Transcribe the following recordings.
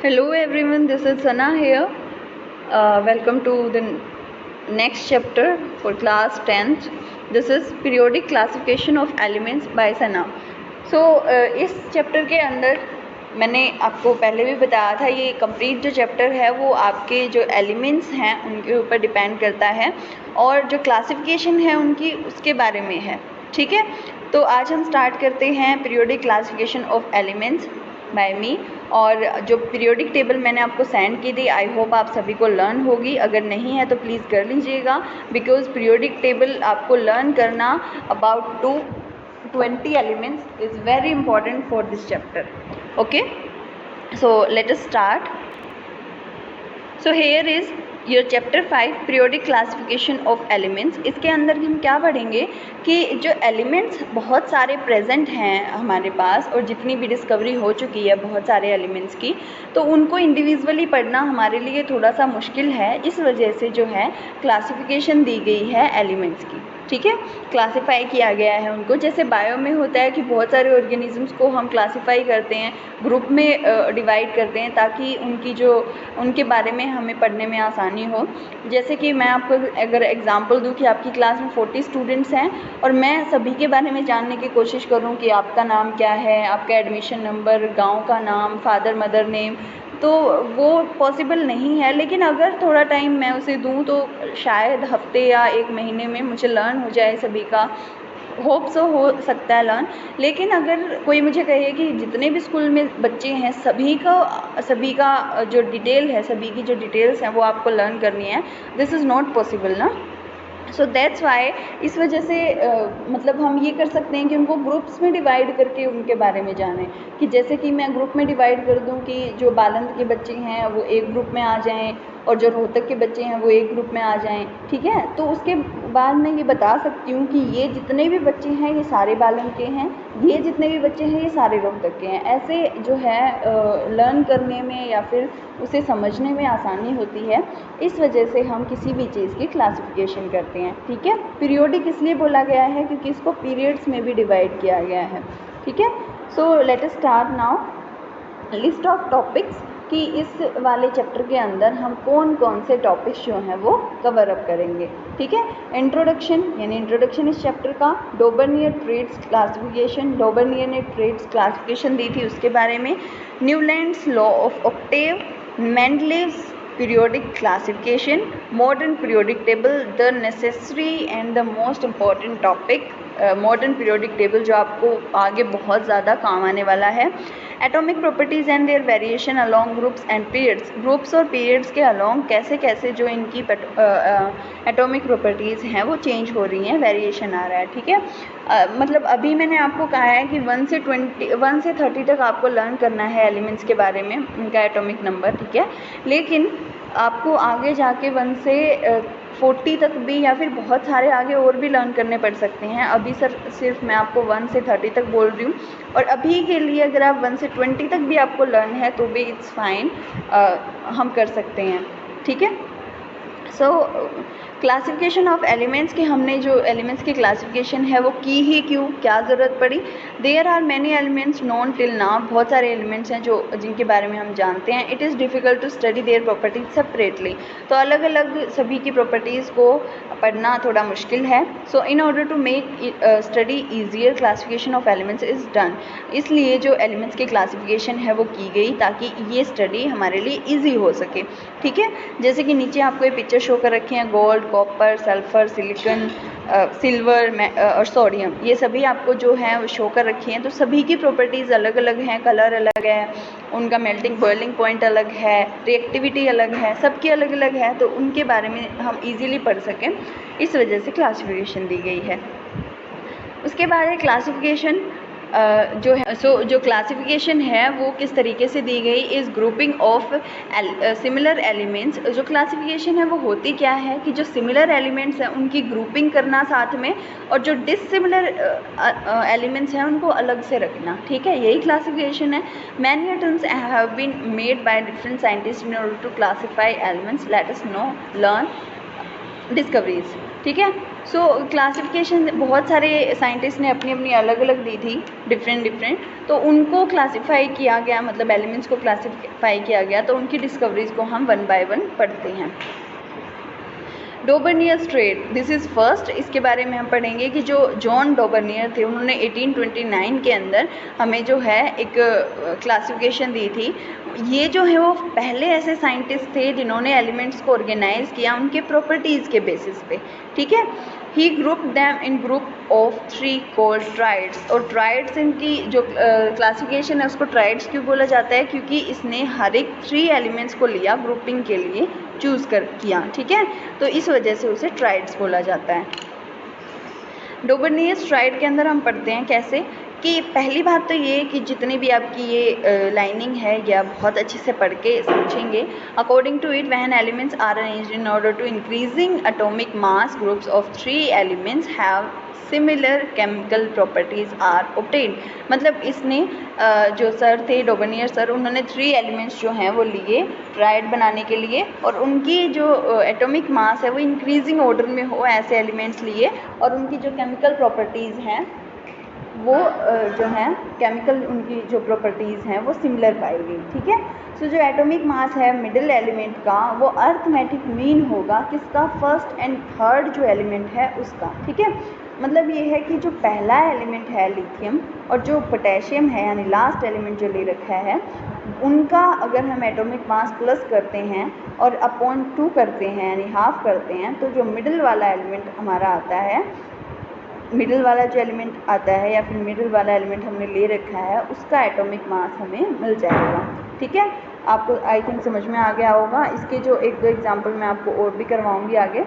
Hello everyone, this is Sana here. Welcome to the next chapter for class 10th. This is periodic classification of elements by Sana. So इस chapter के अंदर मैंने आपको पहले भी बताया था, ये कंप्लीट जो चैप्टर है वो आपके जो एलिमेंट्स हैं उनके ऊपर डिपेंड करता है और जो क्लासिफिकेशन है उनकी उसके बारे में है। ठीक है, तो आज हम स्टार्ट करते हैं periodic classification of elements by me. और जो पीरियोडिक टेबल मैंने आपको सेंड की थी, आई होप आप सभी को लर्न होगी। अगर नहीं है तो प्लीज़ कर लीजिएगा, बिकॉज पीरियोडिक टेबल आपको लर्न करना about 20 elements is very important for this chapter. Okay, so let us start. So here is your chapter 5 periodic classification of elements. इसके अंदर हम क्या पढ़ेंगे कि जो एलिमेंट्स बहुत सारे प्रेजेंट हैं हमारे पास और जितनी भी डिस्कवरी हो चुकी है बहुत सारे एलिमेंट्स की, तो उनको इंडिविजुअली पढ़ना हमारे लिए थोड़ा सा मुश्किल है। इस वजह से जो है क्लासिफिकेशन दी गई है एलिमेंट्स की। ठीक है, क्लासिफाई किया गया है उनको। जैसे बायो में होता है कि बहुत सारे ऑर्गेनिजम्स को हम क्लासिफाई करते हैं, ग्रुप में डिवाइड करते हैं ताकि उनके बारे में हमें पढ़ने में आसानी हो। जैसे कि मैं आपको अगर एग्जांपल दूं कि आपकी क्लास में 40 स्टूडेंट्स हैं और मैं सभी के बारे में जानने की कोशिश करूं कि आपका नाम क्या है, आपका एडमिशन नंबर, गाँव का नाम, फादर मदर नेम, तो वो पॉसिबल नहीं है। लेकिन अगर थोड़ा टाइम मैं उसे दूं तो शायद हफ्ते या एक महीने में मुझे लर्न हो जाए सभी का। होप सो हो सकता है लर्न। लेकिन अगर कोई मुझे कहे कि जितने भी स्कूल में बच्चे हैं सभी का जो डिटेल है, सभी की जो डिटेल्स हैं वो आपको लर्न करनी है, दिस इज़ नॉट पॉसिबल ना। सो दैट्स वाई, इस वजह से मतलब हम ये कर सकते हैं कि उनको ग्रुप्स में डिवाइड करके उनके बारे में जानें। कि जैसे कि मैं ग्रुप में डिवाइड कर दूं कि जो बालंद के बच्चे हैं वो एक ग्रुप में आ जाएं और जो रोहतक के बच्चे हैं वो एक ग्रुप में आ जाएं। ठीक है, तो उसके बाद मैं ये बता सकती हूँ कि ये जितने भी बच्चे हैं ये सारे बालंद के हैं, ये जितने भी बच्चे हैं ये सारे रोहतक के हैं। ऐसे जो है लर्न करने में या फिर उसे समझने में आसानी होती है। इस वजह से हम किसी भी चीज़ की क्लासिफिकेशन करते हैं। ठीक है, पीरियोडिक इसलिए बोला गया है क्योंकि इसको पीरियड्स में भी डिवाइड किया गया है। ठीक है, so let us start now list of topics कि इस वाले चैप्टर के अंदर हम कौन कौन से टॉपिक्स जो हैं वो कवर अप करेंगे। ठीक है, इंट्रोडक्शन यानी इंट्रोडक्शन इस चैप्टर का, डोबर्नियर ट्रेड्स क्लासिफिकेशन, डोबर्नियर ने ट्रेड्स क्लासिफिकेशन दी थी उसके बारे में, Newlands law of Octave, Mendeleev's periodic classification, modern periodic table, the necessary and the most important topic, modern periodic table जो आपको आगे बहुत ज़्यादा काम आने वाला है, atomic properties and their variation along groups and periods, groups और पीरियड्स के अलोंग कैसे कैसे जो इनकी एटॉमिक प्रॉपर्टीज़ हैं वो चेंज हो रही हैं, वेरिएशन आ रहा है। ठीक है, मतलब अभी मैंने आपको कहा है कि 1 से 30 तक आपको लर्न करना है एलिमेंट्स के बारे में, उनका एटॉमिक नंबर। ठीक है, लेकिन आपको आगे जाके 1 से 40 तक भी या फिर बहुत सारे आगे और भी लर्न करने पड़ सकते हैं। अभी सिर्फ मैं आपको 1 से 30 तक बोल रही हूँ, और अभी के लिए अगर आप 1 से 20 तक भी आपको लर्न है तो भी इट्स फाइन, हम कर सकते हैं। ठीक है, सो क्लासिफिकेशन ऑफ एलिमेंट्स के हमने जो एलिमेंट्स की क्लासिफिकेशन है वो की ही क्यों, क्या ज़रूरत पड़ी। There are many elements known till now, बहुत सारे एलिमेंट्स हैं जिनके बारे में हम जानते हैं। It is difficult to study their properties separately, तो अलग अलग सभी की प्रॉपर्टीज़ को पढ़ना थोड़ा मुश्किल है। So in order to make study easier classification of elements is done, इसलिए जो एलिमेंट्स की क्लासिफिकेशन है वो की गई ताकि ये स्टडी हमारे लिए ईजी हो सके। ठीक है, जैसे कि नीचे आपको ये पिक्चर शो कर रखी हैं, gold, copper, sulphur, silicon, silver और सोडियम, ये सभी आपको जो है वो शो कर रखी हैं। तो सभी की प्रॉपर्टीज़ अलग अलग हैं, कलर अलग है, उनका मेल्टिंग बॉइलिंग पॉइंट अलग है, रिएक्टिविटी अलग है, सबकी अलग अलग है, तो उनके बारे में हम इजीली पढ़ सकें, इस वजह से क्लासिफिकेशन दी गई है। उसके बाद है क्लासिफिकेशन जो है, जो क्लासिफिकेशन है वो किस तरीके से दी गई, इस ग्रुपिंग ऑफ सिमिलर एलिमेंट्स। जो क्लासिफिकेशन है वो होती क्या है कि जो सिमिलर एलिमेंट्स हैं उनकी ग्रुपिंग करना साथ में, और जो डिसिमिलर एलिमेंट्स हैं उनको अलग से रखना। ठीक है, यही क्लासिफिकेशन है। Many attempts have been made by different scientist in order to classify elements, let us now learn discoveries. ठीक है, सो क्लासिफिकेशन बहुत सारे साइंटिस्ट ने अपनी अपनी अलग अलग दी थी, डिफरेंट, तो उनको क्लासिफाई किया गया, मतलब एलिमेंट्स को क्लासिफाई किया गया, तो उनकी डिस्कवरीज को हम वन बाय वन पढ़ते हैं। डोबर्नियर स्ट्रेट, दिस इज़ फर्स्ट, इसके बारे में हम पढ़ेंगे कि जो जॉन डोबर्नियर थे उन्होंने 1829 के अंदर हमें जो है एक क्लासिफिकेशन दी थी। ये जो है वो पहले ऐसे साइंटिस्ट थे जिन्होंने एलिमेंट्स को ऑर्गेनाइज किया उनके प्रॉपर्टीज़ के बेसिस पे, ठीक है। He group them in group of 3 called triads, और ट्राइड्स इनकी जो क्लासिफिकेशन है उसको ट्राइड्स क्यों बोला जाता है, क्योंकि इसने हर एक 3 एलिमेंट्स को लिया ग्रुपिंग के लिए चूज़ कर किया, ठीक है, तो इस वजह से उसे ट्राइड्स बोला जाता है। डोबर्नियर ट्राइड के अंदर हम पढ़ते हैं कैसे कि पहली बात तो ये कि जितनी भी आपकी ये लाइनिंग है या बहुत अच्छे से पढ़ के समझेंगे। According to it when elements are arranged in order to increasing atomic mass groups of 3 elements have similar chemical properties are obtained. मतलब इसने जो सर थे डोबर्नियर सर, उन्होंने 3 एलिमेंट्स जो हैं वो लिए ट्राइड बनाने के लिए, और उनकी जो एटॉमिक मास है वो इंक्रीजिंग ऑर्डर में हो, ऐसे एलिमेंट्स लिए, और उनकी जो केमिकल प्रॉपर्टीज़ हैं वो जो हैं केमिकल उनकी जो प्रॉपर्टीज़ हैं वो सिमिलर पाई गई, ठीक है। सो जो एटॉमिक मास है मिडिल एलिमेंट का वो अर्थमेटिक मीन होगा किसका, फर्स्ट एंड थर्ड जो एलिमेंट है उसका, ठीक है। मतलब ये है कि जो पहला एलिमेंट है लिथियम और जो पोटेशियम है यानी लास्ट एलिमेंट जो ले रखा है उनका अगर हम एटॉमिक मास प्लस करते हैं और अपॉन 2 करते हैं यानी हाफ करते हैं, तो जो मिडिल वाला एलिमेंट हमारा आता है, मिडिल वाला जो एलिमेंट आता है या फिर मिडिल वाला एलिमेंट हमने ले रखा है उसका एटॉमिक मास हमें मिल जाएगा, ठीक है। आपको आई थिंक समझ में आ गया होगा। इसके जो 1-2 एग्जांपल मैं आपको और भी करवाऊंगी आगे,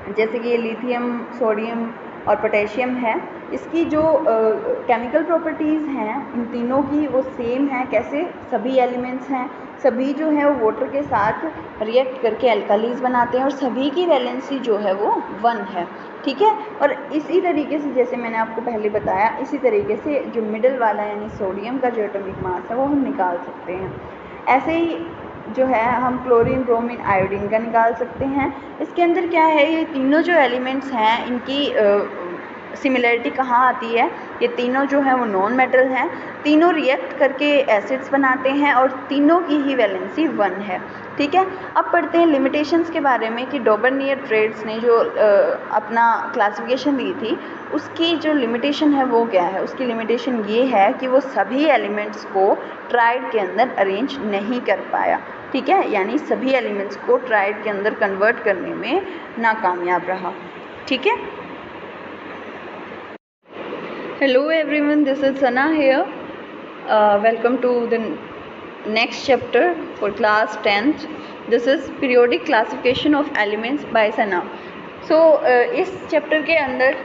जैसे कि ये लिथियम, सोडियम और पोटेशियम है, इसकी जो केमिकल प्रॉपर्टीज़ हैं इन तीनों की वो सेम है। कैसे, सभी एलिमेंट्स हैं, सभी जो है वो वाटर के साथ रिएक्ट करके एल्कालीज बनाते हैं और सभी की वैलेंसी जो है वो 1 है, ठीक है। और इसी तरीके से जैसे मैंने आपको पहले बताया, इसी तरीके से जो मिडिल वाला यानी सोडियम का जो एटॉमिक मास है वो हम निकाल सकते हैं। ऐसे ही जो है हम क्लोरीन, ब्रोमीन, आयोडीन का निकाल सकते हैं। इसके अंदर क्या है, ये तीनों जो एलिमेंट्स हैं इनकी सिमिलरिटी कहाँ आती है, ये तीनों जो हैं वो नॉन मेटल हैं, तीनों रिएक्ट करके एसिड्स बनाते हैं और तीनों की ही वैलेंसी 1 है, ठीक है। अब पढ़ते हैं लिमिटेशंस के बारे में कि डोबर्नियर ट्रेड्स ने जो अपना क्लासिफिकेशन दी थी उसकी जो लिमिटेशन है वो क्या है। उसकी लिमिटेशन ये है कि वो सभी एलिमेंट्स को ट्राइड के अंदर अरेंज नहीं कर पाया, ठीक है, यानी सभी एलिमेंट्स को ट्राइड के अंदर कन्वर्ट करने में नाकामयाब रहा, ठीक है। Hello everyone, this is Sana here. Welcome to the next chapter for class 10th. This is periodic classification of elements by Sana. So इस चैप्टर के अंदर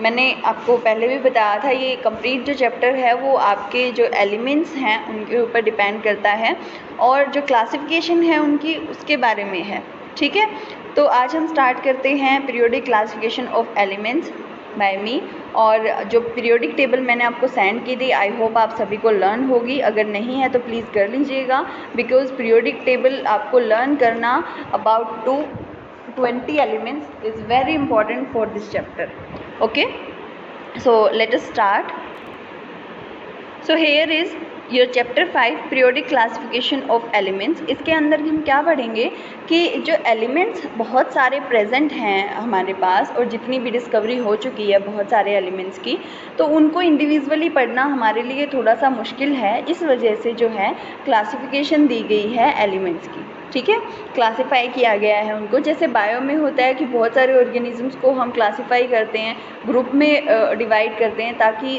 मैंने आपको पहले भी बताया था, ये कंप्लीट जो चैप्टर है वो आपके जो एलिमेंट्स हैं उनके ऊपर डिपेंड करता है और जो क्लासिफिकेशन है उनकी उसके बारे में है, ठीक है। तो आज हम स्टार्ट करते हैं periodic classification of elements by me. और जो पीरियोडिक टेबल मैंने आपको सेंड की थी, आई होप आप सभी को लर्न होगी, अगर नहीं है तो प्लीज़ कर लीजिएगा, बिकॉज पीरियोडिक टेबल आपको लर्न करना about 20 elements is very important for this chapter, okay. So let us start. So here is your chapter 5 periodic classification of elements. इसके अंदर हम क्या पढ़ेंगे कि जो एलिमेंट्स बहुत सारे प्रेजेंट हैं हमारे पास और जितनी भी डिस्कवरी हो चुकी है बहुत सारे एलिमेंट्स की, तो उनको इंडिविजुअली पढ़ना हमारे लिए थोड़ा सा मुश्किल है। इस वजह से जो है क्लासिफिकेशन दी गई है एलिमेंट्स की, ठीक है, क्लासिफाई किया गया है उनको। जैसे बायो में होता है कि बहुत सारे ऑर्गेनिजम्स को हम क्लासिफाई करते हैं, ग्रुप में डिवाइड करते हैं ताकि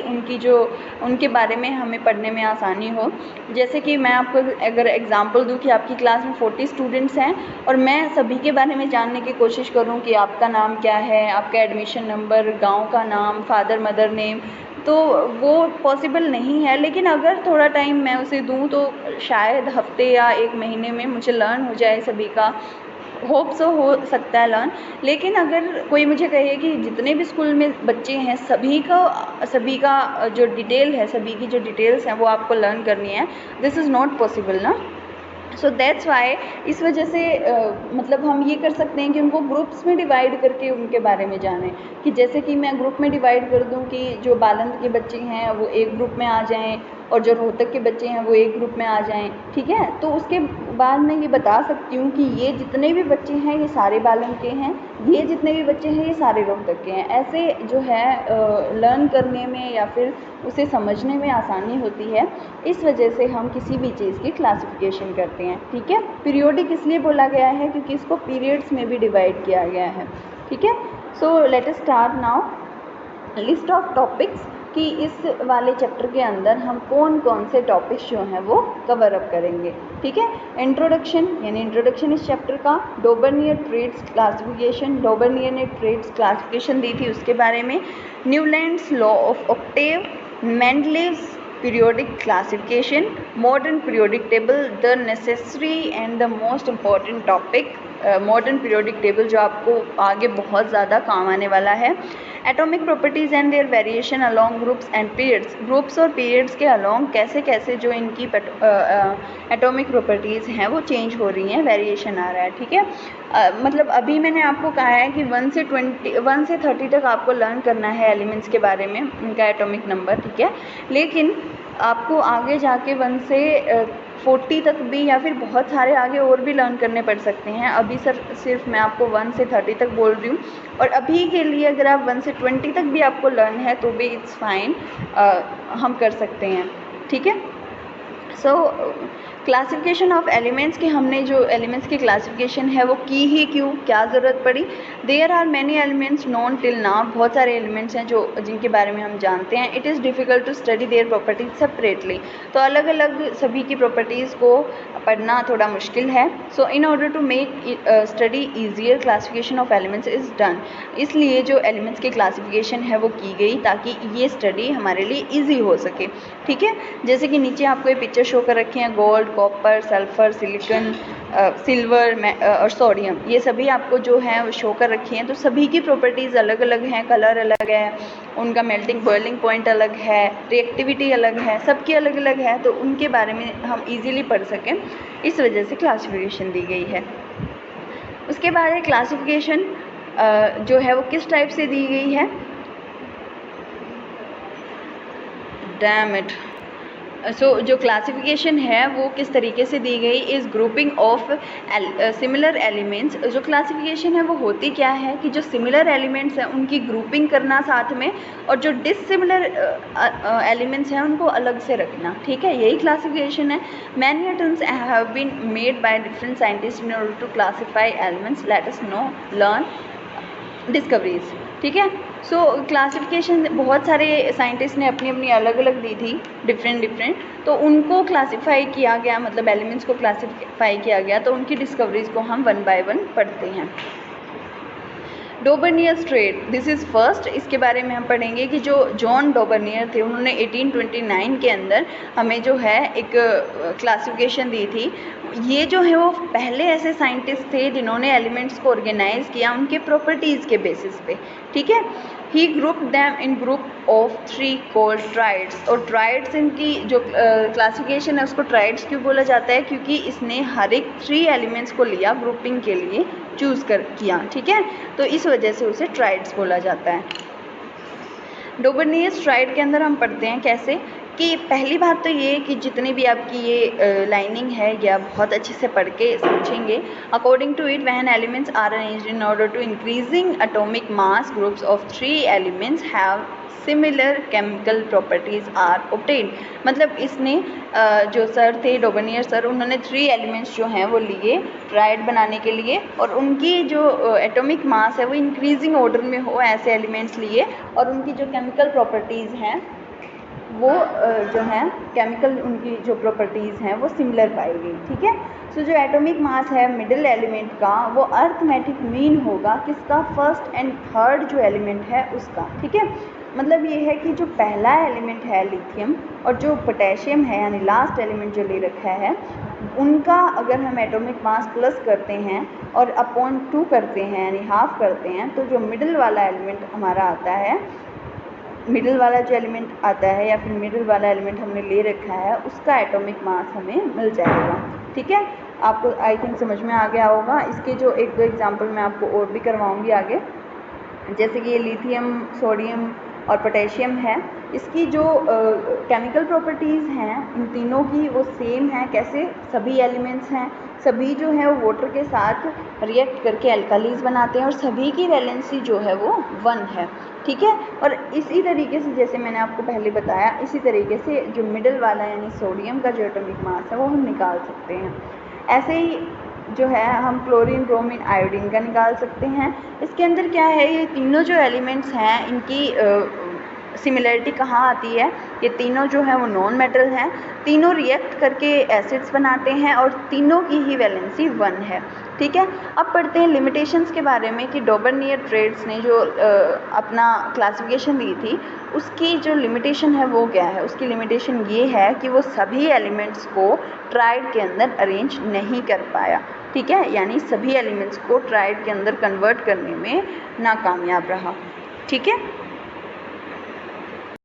उनके बारे में हमें पढ़ने में आसानी हो। जैसे कि मैं आपको अगर एग्जांपल दूं कि आपकी क्लास में 40 स्टूडेंट्स हैं और मैं सभी के बारे में जानने की कोशिश करूं कि आपका नाम क्या है, आपका एडमिशन नंबर, गाँव का नाम, फादर मदर नेम, तो वो पॉसिबल नहीं है। लेकिन अगर थोड़ा टाइम मैं उसे दूं तो शायद हफ्ते या 1 महीने में मुझे लर्न हो जाए सभी का, होप सो हो सकता है लर्न। लेकिन अगर कोई मुझे कहे कि जितने भी स्कूल में बच्चे हैं सभी का जो डिटेल है, सभी की जो डिटेल्स हैं वो आपको लर्न करनी है, दिस इज़ नॉट पॉसिबल ना। सो दैट्स वाई, इस वजह से मतलब हम ये कर सकते हैं कि उनको ग्रुप्स में डिवाइड करके उनके बारे में जानें, कि जैसे कि मैं ग्रुप में डिवाइड कर दूं कि जो बालंद के बच्चे हैं वो एक ग्रुप में आ जाएं और जो रोहतक के बच्चे हैं वो एक ग्रुप में आ जाएं, ठीक है। तो उसके बाद मैं ये बता सकती हूँ कि ये जितने भी बच्चे हैं ये सारे बालंद के हैं, ये जितने भी बच्चे हैं ये सारे रोहतक के हैं। ऐसे जो है लर्न करने में या फिर उसे समझने में आसानी होती है, इस वजह से हम किसी भी चीज़ की क्लासिफिकेशन करते हैं, ठीक है। पीरियोडिक इसलिए बोला गया है क्योंकि इसको पीरियड्स में भी डिवाइड किया गया है, ठीक है। So let us start now list of topics, कि इस वाले चैप्टर के अंदर हम कौन कौन से टॉपिक्स जो हैं वो कवर अप करेंगे, ठीक है। इंट्रोडक्शन, यानी इंट्रोडक्शन इस चैप्टर का। डोबर्नियर ट्रेड्स क्लासिफिकेशन, डोबर्नियर ने ट्रेड्स क्लासिफिकेशन दी थी, उसके बारे में। Newlands law of Octave, Mendeleev's periodic classification, modern periodic table, the necessary and the most important topic, modern periodic table जो आपको आगे बहुत ज़्यादा काम आने वाला है। Atomic properties and their variation along groups and periods, groups और पीरियड्स के अलोंग कैसे कैसे जो इनकी एटॉमिक प्रॉपर्टीज़ हैं वो चेंज हो रही हैं, वेरिएशन आ रहा है, ठीक है। मतलब अभी मैंने आपको कहा है कि 1 से 30 तक आपको लर्न करना है एलिमेंट्स के बारे में, उनका एटॉमिक नंबर, ठीक है। लेकिन आपको आगे जाके 1 से 40 तक भी या फिर बहुत सारे आगे और भी लर्न करने पड़ सकते हैं। अभी सिर्फ मैं आपको 1 से 30 तक बोल रही हूँ, और अभी के लिए अगर आप 1 से 20 तक भी आपको लर्न है तो भी इट्स फाइन, हम कर सकते हैं, ठीक है। सो क्लासिफिकेशन ऑफ एलिमेंट्स, की हमने जो एलिमेंट्स की क्लासिफिकेशन है वो की ही क्यों, क्या ज़रूरत पड़ी। There are many elements known till now, बहुत सारे एलिमेंट्स हैं जो जिनके बारे में हम जानते हैं। It is difficult to study their properties separately, तो अलग अलग सभी की प्रॉपर्टीज़ को पढ़ना थोड़ा मुश्किल है। So in order to make study easier, classification of elements is done, इसलिए जो एलिमेंट्स की क्लासिफिकेशन है वो की गई ताकि ये स्टडी हमारे लिए ईजी हो सके, ठीक है। जैसे कि नीचे आपको ये पिक्चर शो कर रखे हैं, gold, copper, sulphur, silicon, silver और सोडियम, ये सभी आपको जो है वो शो कर रखी हैं। तो सभी की प्रॉपर्टीज़ अलग अलग हैं, कलर अलग है, उनका मेल्टिंग बॉइलिंग पॉइंट अलग है, रिएक्टिविटी अलग है, सबकी अलग अलग है, तो उनके बारे में हम इजीली पढ़ सकें, इस वजह से क्लासिफिकेशन दी गई है। उसके बाद क्लासिफिकेशन जो है वो किस टाइप से दी गई है, डैम इट। सो जो क्लासिफिकेशन है वो किस तरीके से दी गई, is grouping of similar elements. जो क्लासिफिकेशन है वो होती क्या है कि जो सिमिलर एलिमेंट्स हैं उनकी ग्रुपिंग करना साथ में, और जो डिसिमिलर एलिमेंट्स हैं उनको अलग से रखना, ठीक है, यही क्लासिफिकेशन है। Many attempts have been made by different scientist in order to classify elements, let us now learn discoveries, ठीक है। सो क्लासिफिकेशन बहुत सारे साइंटिस्ट ने अपनी अपनी अलग अलग दी थी, डिफरेंट, तो उनको क्लासिफाई किया गया, मतलब एलिमेंट्स को क्लासिफाई किया गया, तो उनकी डिस्कवरीज को हम 1 बाय 1 पढ़ते हैं। डोबर्नियर्स ट्रेड, दिस इज़ फर्स्ट, इसके बारे में हम पढ़ेंगे कि जो जॉन डोबर्नियर थे उन्होंने 1829 के अंदर हमें जो है एक क्लासिफिकेशन दी थी। ये जो है वो पहले ऐसे साइंटिस्ट थे जिन्होंने एलिमेंट्स को ऑर्गेनाइज किया उनके प्रॉपर्टीज़ के बेसिस पे, ठीक है। He group them in group of 3 called triads, और ट्राइड्स इनकी जो क्लासिफिकेशन है उसको ट्राइड्स क्यों बोला जाता है, क्योंकि इसने हर एक 3 एलिमेंट्स को लिया ग्रुपिंग के लिए, चूज़ कर किया, ठीक है, तो इस वजह से उसे ट्राइड्स बोला जाता है। डोबर्नियर्स ट्राइड के अंदर हम पढ़ते हैं कैसे, कि पहली बात तो ये कि जितनी भी आपकी ये लाइनिंग है ये आप बहुत अच्छे से पढ़ के समझेंगे। According to it, when elements are arranged in order to increasing atomic mass, groups of 3 elements have similar chemical properties are obtained. मतलब इसने जो सर थे डोबर्नियर सर, उन्होंने 3 एलिमेंट्स जो हैं वो लिए ट्राइड बनाने के लिए, और उनकी जो एटॉमिक मास है वो इंक्रीजिंग ऑर्डर में हो, ऐसे एलिमेंट्स लिए, और उनकी जो केमिकल प्रॉपर्टीज़ हैं वो जो हैं केमिकल, उनकी जो प्रॉपर्टीज़ हैं वो सिमिलर पाई गई, ठीक है। सो जो एटॉमिक मास है मिडिल एलिमेंट का वो अर्थमेटिक मीन होगा किसका, फर्स्ट एंड थर्ड जो एलिमेंट है उसका, ठीक है। मतलब ये है कि जो पहला एलिमेंट है लिथियम और जो पोटेशियम है यानी लास्ट एलिमेंट जो ले रखा है, उनका अगर हम एटॉमिक मास प्लस करते हैं और अपॉन 2 करते हैं यानी हाफ करते हैं, तो जो मिडिल वाला एलिमेंट हमारा आता है, मिडिल वाला जो एलिमेंट आता है या फिर मिडिल वाला एलिमेंट हमने ले रखा है उसका एटॉमिक मास हमें मिल जाएगा, ठीक है। आपको आई थिंक समझ में आ गया होगा। इसके जो एक दो एग्जांपल मैं आपको और भी करवाऊंगी आगे, जैसे कि ये लिथियम, सोडियम और पोटेशियम है। इसकी जो केमिकल प्रॉपर्टीज़ हैं इन तीनों की वो सेम है। कैसे? सभी एलिमेंट्स हैं, सभी जो है वो वाटर के साथ रिएक्ट करके एल्कालीज बनाते हैं और सभी की वैलेंसी जो है वो 1 है। ठीक है। और इसी तरीके से जैसे मैंने आपको पहले बताया, इसी तरीके से जो मिडल वाला यानी सोडियम का जो एटॉमिक मास है वो हम निकाल सकते हैं। ऐसे ही जो है हम क्लोरीन, ब्रोमीन, आयोडीन का निकाल सकते हैं। इसके अंदर क्या है, ये तीनों जो एलिमेंट्स हैं इनकी सिमिलरिटी कहाँ आती है? ये तीनों जो है वो नॉन मेटल हैं, तीनों रिएक्ट करके एसिड्स बनाते हैं और तीनों की ही वैलेंसी 1 है। ठीक है। अब पढ़ते हैं लिमिटेशंस के बारे में कि डॉबरनियर-ट्रेड्स ने जो अपना क्लासिफिकेशन दी थी उसकी जो लिमिटेशन है वो क्या है? उसकी लिमिटेशन ये है कि वो सभी एलिमेंट्स को ट्राइड के अंदर अरेंज नहीं कर पाया। ठीक है, यानी सभी एलिमेंट्स को ट्राइड के अंदर कन्वर्ट करने में नाकामयाब रहा। ठीक है।